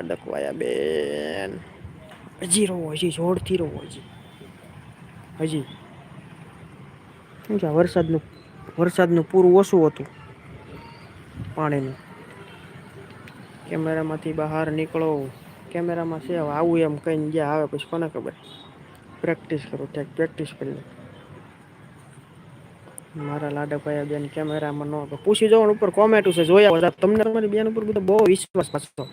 ડકવાયા બેન હજી રહો હજી જોરથી રહો હજી શું છે વરસાદનું પૂરું ઓછું હતું પાણીનું કેમેરામાંથી બહાર નીકળો કેમેરામાં છે આવું એમ કઈ ગયા આવે પછી કોને ખબર પ્રેક્ટિસ કરો ક્યાંક પ્રેક્ટિસ કરી લો મારા લાડકભાઈ બેન કેમેરામાં ન પૂછી જવાનું ઉપર કોમેન્ટ છે જોયા તમને તમારી બેન ઉપર બહુ વિશ્વાસ પાતો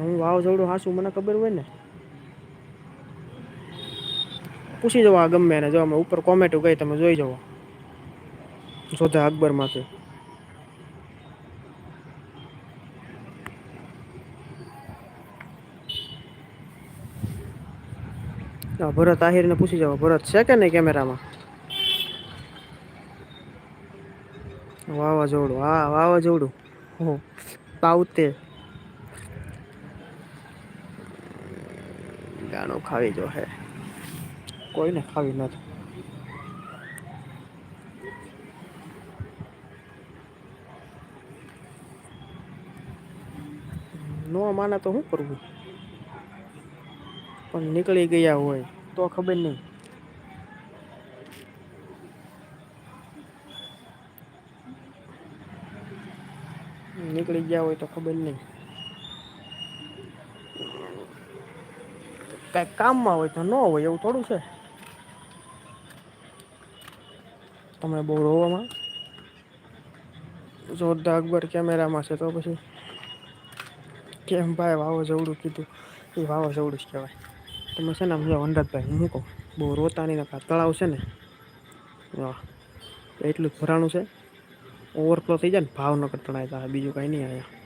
હું વાવઝોડું હાસું મને ખબર હોય ને પૂછી જવા આ ગમે ને જો ઉપર કોમેન્ટ ગઈ તમે જોઈ જવો જોધા અકબર માંથી ભરત આહિર ને પૂછી જવા ભરત છે કે નહી કેમેરામાં વાવાઝોડું હા વાવાઝોડું પાવતે ગાણું ખાવી જો હે કોઈને ખાવી નથી નો માને તો શું કરવું પણ નીકળી ગયા હોય તો ખબર નઈ નીકળી ગયા હોય તો ખબર નઈ કઈક કામમાં હોય તો ન હોય એવું થોડું છે તમે બહુ રોવામાં જોરદાર અકબર કેમેરામાં છે તો પછી કેમ ભાઈ વાવાઝોડું કીધું એ વાવાઝોડું જ કહેવાય તમે છે ને વનરાજભાઈ હું કહું બહુ રોતાની તળાવ છે ને વાહ એટલું જ ભરાણું છે ઓવરફ્લો થઈ જાય ને ભાવનગર તણાય બીજું કઈ નઈ આયા